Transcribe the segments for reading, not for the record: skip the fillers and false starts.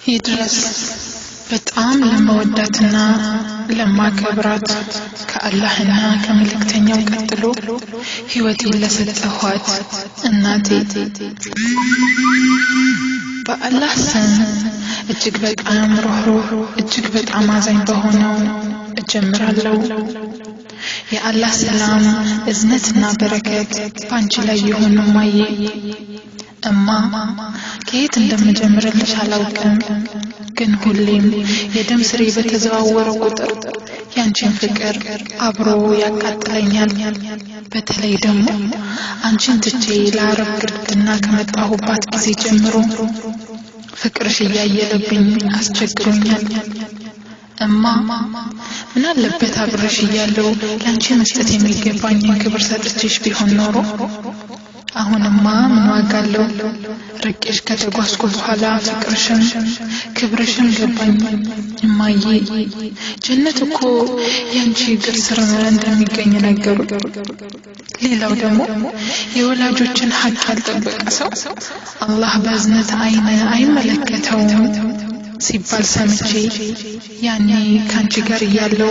ይድረስ በጣም ለመወዳትና ለማከብራት ከአላህና ከመልእክተኛው ቀጥሎ ህይወቴን ለሰጠኋት እናቴ በአላህ ስም እጅግ በጣም ሩህሩህ እጅግ በጣም አዛኝ በሆነው እጀምራለሁ። የአላህ ሰላም እዝነትና በረከት ባንቺ ላይ ይሁን ማዬ። እማ ከየት እንደምጀምርልሽ አላውቅም፣ ግን ሁሌም የደም ስሬ በተዘዋወረ ቁጥር ያንቺን ፍቅር አብሮ ያቃጥለኛል። በተለይ ደግሞ አንቺን ትቼ ለአረብ ግርድና ከመጣሁባት ጊዜ ጀምሮ ፍቅርሽ እያየለብኝ አስቸግሮኛል። እማ ምን አለበት አብረሽ እያለሁ ላንቺ መስጠት የሚገባኝን ክብር ሰጥቼሽ ቢሆን ኖሮ። አሁንማ ምን ዋጋ አለው? ርቄሽ ከተጓዝኩ በኋላ ፍቅርሽም ክብርሽም ገባኝ። እማዬ ጀነት እኮ ያንቺ እግር ስር እንደሚገኝ ነገሩ። ሌላው ደግሞ የወላጆችን ሐቅ ያልጠበቀ ሰው አላህ በእዝነት አይን አይመለከተውም ሲባል ሰምቼ ያኔ ካንቺ ጋር እያለሁ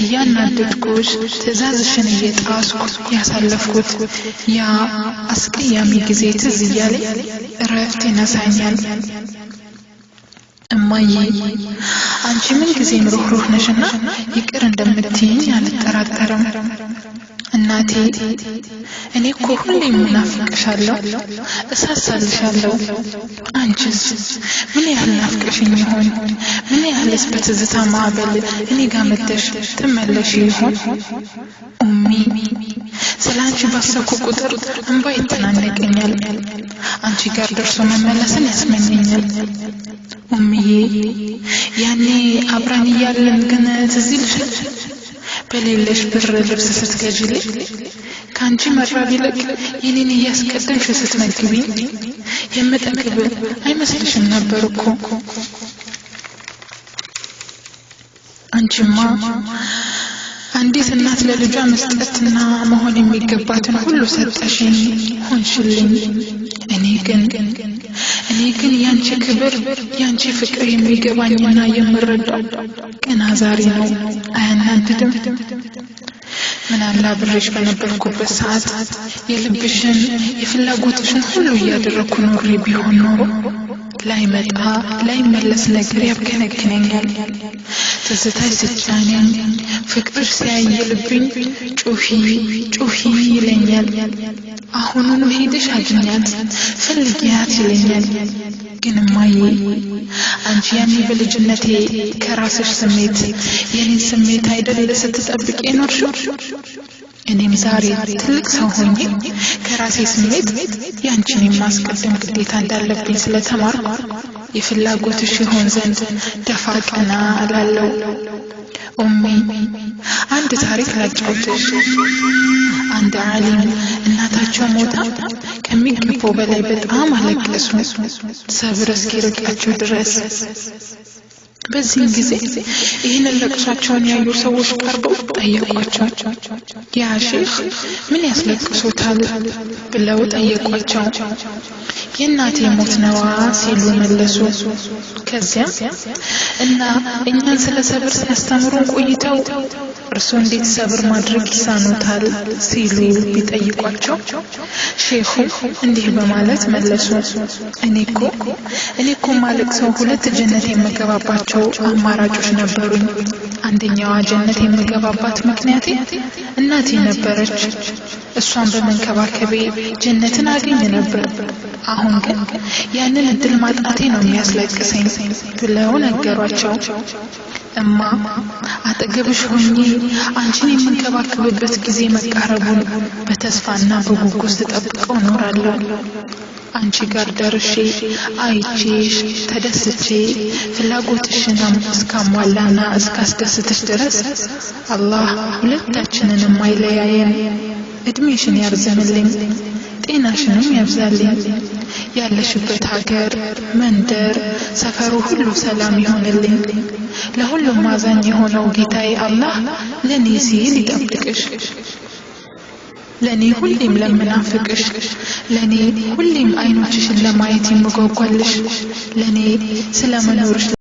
እያናደድኩሽ ትዕዛዝሽን እየጣስኩ ያሳለፍኩት ያ አስቀያሚ ጊዜ ትዝ እያለኝ እረፍት ይነሳኛል። እማዬ አንቺ ምን ጊዜም ሩህሩህ ነሽና ይቅር እንደምትይኝ አልጠራጠርም። እናቴ እኔ እኮ ሁሌም እናፍቅሻለሁ፣ እሳሳልሻለሁ። አንቺስ ምን ያህል ናፍቀሽኝ ይሆን? ምን ያህልስ በትዝታ ማዕበል እኔ ጋር መጥተሽ ትመለሽ ይሆን? ኡሚ ስላንቺ ባሰብኩ ቁጥር እንባ ይተናነቀኛል፣ አንቺ ጋር ደርሶ መመለስን ያስመኘኛል። ኡሚዬ ያኔ አብራን እያለን ግን ትዝ ይልሻል? በሌለሽ ብር ልብስ ስትገዢልኝ ካንቺ መራብ ይልቅ የኔን እያስቀደምሽ ስትመግቢኝ የምጠግብ አይመስልሽም ነበር እኮ። አንቺማ አንዲት እናት ለልጇ መስጠትና መሆን የሚገባትን ሁሉ ሰጠሽኝ፣ ሆንሽልኝ። እኔ ግን ያንቺ ክብር ያንቺ ፍቅር የሚገባኝና የምረዳው ገና ዛሬ ነው። አያናድድም? ምን አለ አብሬሽ በነበርኩበት ሰዓት የልብሽን የፍላጎትሽን ሁሉ እያደረኩ ኖሬ ቢሆን ኖሮ ላይመጣ ላይመለስ ነገር ያብከነክነኛል። ትዝታሽ ስጫነኝ ፍቅርሽ ሲያየልብኝ ጩኺ ይለኛል። አሁኑኑ ሄደሽ አግኛት ፈልጊያት ይለኛል። ግን እማዬ አንቺ ያኔ በልጅነቴ ከራስሽ ስሜት የኔን ስሜት አይደል ስትጠብቂ ኖርሽው? እኔም ዛሬ ትልቅ ሰው ሆኜ ከራሴ ስሜት ያንቺን የማስቀደም ግዴታ እንዳለብኝ ስለተማርኩ የፍላጎትሽ ይሆን ዘንድ ደፋ ቀና እላለሁ። ኡሚ አንድ ታሪክ ላጫውትሽ። አንድ ዓሊም እናታቸው ሞታ ከሚገባው በላይ በጣም አለቀሱ፣ ሰብር እስኪርቃቸው ድረስ። በዚህ ጊዜ ይህንን ለቅሷቸውን ያዩ ሰዎች ቀርበው ጠየቋቸው። ያ ሼኽ ምን ያስለቅሶታል ብለው ጠየቋቸው። የእናቴ ሞት ነዋ ሲሉ መለሱ። ከዚያም እና እኛን ስለ ሰብር ሲያስተምሩን ቆይተው እርሱ እንዴት ሰብር ማድረግ ይሳኖታል ሲሉ ቢጠይቋቸው ሼኹ እንዲህ በማለት መለሱ። እኔ እኮ ማለቅ ሰው ሁለት ጀነት የምገባባቸው አማራጮች ነበሩኝ። አንደኛዋ ጀነት የምገባባት ምክንያቴ እናቴ ነበረች። እሷን በመንከባከቤ ጀነትን አገኝ ነበር። አሁን ግን ያንን እድል ማጣቴ ነው የሚያስለቅሰኝ ብለው ነገሯቸው። እማ አጠገብሽ ሆኜ አንቺን የምንከባከብበት ጊዜ መቃረቡን በተስፋና በጉጉት ተጠብቀው ኖራለሁ። አንቺ ጋር ደርሼ አይቼሽ ተደስቼ ፍላጎትሽን እስካሟላና እስካስደስትሽ ድረስ አላህ ሁለታችንንም አይለያየን፣ እድሜሽን ያርዝምልኝ፣ ጤናሽንም ያብዛልኝ፣ ያለሽበት ሀገር መንደር ሰፈሩ ሁሉ ሰላም ይሆንልኝ። ለሁሉም አዛኝ የሆነው ጌታዬ አላህ ለኔ ሲል ይጠብቅሽ። ለኔ ሁሌም ለምናፍቅሽ ለኔ ሁሌም አይኖችሽን ለማየት የምጓጓልሽ ለኔ ስለመኖርሽ